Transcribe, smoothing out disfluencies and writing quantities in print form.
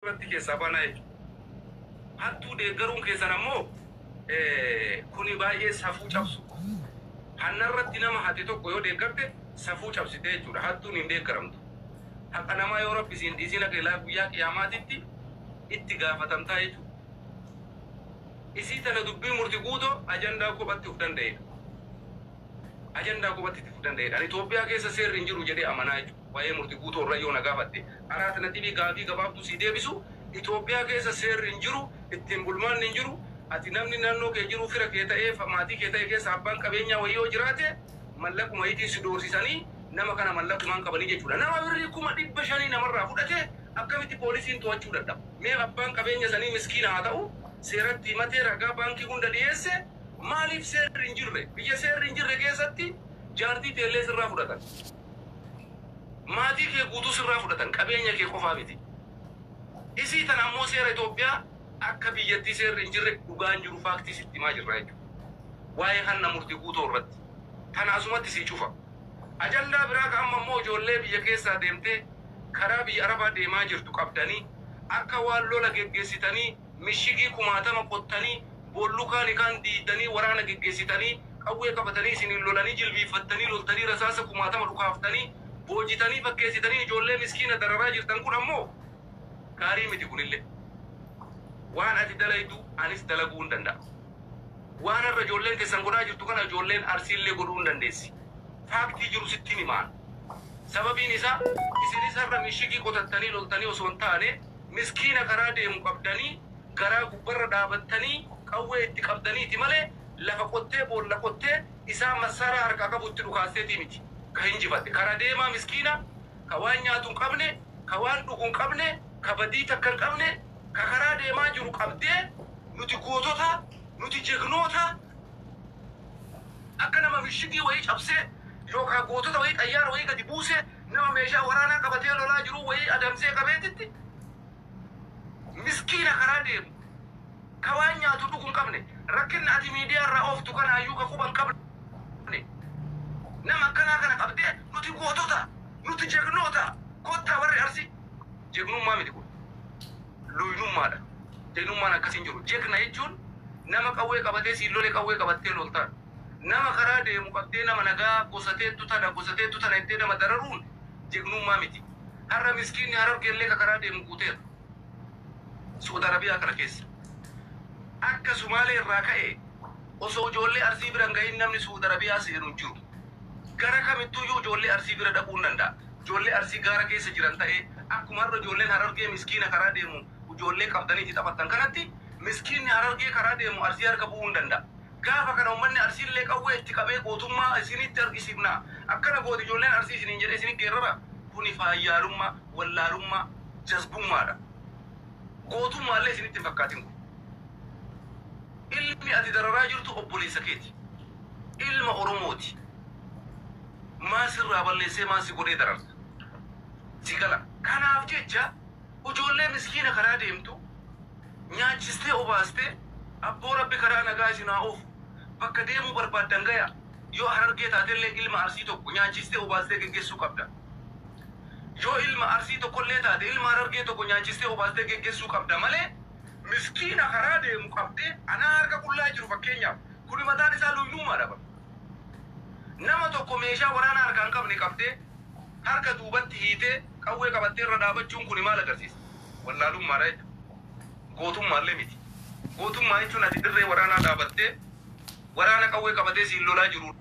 irratti keessaa baanaa jechuudha. Hattuu deeggaruun keessan ammoo kuni baay'ee safuu cabsu. Hannarratti nama hate tokko yoo deeggarte safuu cabsite jechuudha. Hattuun hin deeggaramtu. Haqa namaa yoo rabbisiin dhiisina qeelaa guyyaa qiyaamaatitti itti gaafatamtaa jechuudha. Isii tana dubbii murtii guutoo ajandaa kophatti of danda'edha. Ajandaa kophatti of danda'edha. Itoophiyaa keessa seerri hin jiru jedhee amanaa jechuudha. Waa'ee murtii guutoo irra yoo na gaafatte alternatiivii gaafii gabaabduu si deebisu Itoophiyaa keessa seerri hin jiru, ittiin bulmaanni hin jiru. Ati namni naannoo kee jiru fira kee ta'ee maatii kee ta'e keessa abbaan qabeenyaa wayii yoo jiraate mallaquma itti si doorsisanii nama kana mallaqumaan qabanii jechuudha. Nama birrii 500,000 namarraa fudhate akkamitti poolisiin to'achuu dadhaba? Mee abbaan qabeenya sanii miskiina haa ta'u seeratti himatee ragaa baankii hunda dhiyeesse maaliif seerri hin jirre? Biyya seerri hin jirre keessatti jaartii teellee sirraa fudhatan. Maatii kee guutuu sirraa fudhatan qabeenya kee qofaa miti. Isii tan ammoo seera Itoophiyaa akka biyyattii seerri hin jirre dhugaan jiru faaktii sitti himaa jirra jechuudha. Waa'ee hanna murtii guutoo irratti. Tan asumatti sii cufa. Ajandaa biraa ka amma ammoo ijoollee biyya keessaa deemtee karaa biyya Arabaa deemaa jirtu qabdanii akka waan lola geggeessitanii mishigii 1000 qottanii bollukaan ikaan diidanii waraana geggeessitanii qawwee qabatanii isiniin lolanii jilbiiffattanii loltanii rasaasa 1000 dhukaaftanii boojitanii fakkeessitanii ijoollee miskiina dararaa jirtan kun ammoo gaarii miti kunillee. Waan ati dalaytu anis dalaguu hin danda'a. Waan irra ijoolleen keessan godhaa jirtu kana ijoolleen arsiillee godhuu hin dandeessi. Faaktii jiru sittiin himaan. Sababiin isaa isinis har'a mishigii qotattanii loltanii osoo hin taane miskiina karaa deemu qabdanii garaa gubbarra dhaabattanii qawwee itti qabdaniiti malee lafa qottee boolla qottee isaa massaraa harkaa qabutti dhukaasteetii miti. Ka hinjifatte karaa deemaa miskiina ka waan nyaatu hin qabne ka waan dhugu hin qabne ka badii takka hin qabne ka karaa deemaa jiru qabdee nuti gootota nuti jegnoota akka nama mishigii wayii cabsee yookaan gootota wayii xayyaara wayii gadi buuse nama meeshaa waraanaa qabatee lolaa jiru wayii adamsee qabeetitti miskiina karaa deemu ka waan nyaatu dhugu hin qabne rakkinni ati miidiyaa irraa ooftu kanaayyuu ka quba hin qabne nama akkanaa kana qabdee nuti gootota nuti jegnoota kottaa warri Arsii jegnummaa miti kun looyinummaadha. Jegnummaan akkasiin jiru. Jegna jechuun nama qawwee qabatee siillolee qawwee qabattee loltaan nama karaa deemu qabdee nama nagaa gosateettu tana ittee nama dararuun jegnummaa miti. Har'a miskiinni Harargeellee ka karaa deemu guuteera. Saudi Arabiyaa kana keessa. Akka Sumaalee irraa ka'e osoo ijoollee Arsii bira hin gahin namni Saudi Arabiyaa seenu hin jiru. Gara kamittuyyuu ijoollee Arsii bira dhaquu hin danda'a. Ijoollee Arsii gaara keessa jiran ta'ee akkuma har'a ijoolleen Harargee miskiina karaa deemu ijoollee qabdanii taphattan kanatti miskiinni Harargee karaa deemu Arsii harka bu'uu hin danda'a. Gaafa kana uummanni Arsiillee qawwee itti qabee gootummaa isinitti argisiifna. Akkana gooti ijoolleen Arsii isiniin jedhee isinitti geerrara. Kuni faayyaalummaa, wallaalummaa, jazbummaadha. Gootummaallee isinitti hin fakkaatin kun. Ilmi ati dararaa jirtu obboleessa keeti. Ilma Oromooti. Maasirraa balleessee maasi godhee dararta. Sigala. Kanaaf jecha ijoollee miskiina karaa deemtu nyaachistee obaastee abboo rabbi karaa nagaa isinaa oofu bakka deemuu barbaaddan gaya yoo Harargee taatellee ilma Arsii tokko nyaachistee obaastee geggeessuu qabda. Yoo ilma Arsii tokkollee taate ilma Harargee tokko nyaachistee obaastee geggeessuu qabda malee miskiina karaa deemu qabdee anaa harka qullaa jiru fakkeenyaaf kuni mataan isaa looyinummaadha bara. Nama tokko meeshaa waraanaa harkaan qabne qabdee harka duubatti hiitee qawwee qabattee irra dhaabachuun kuni maal agarsiisa? Wallaalummaadha jechuudha. Gootummaallee miti. Gootummaa jechuun ati dirree waraanaa dhaabattee waraana qawwee qabatee siin lolaa jiru.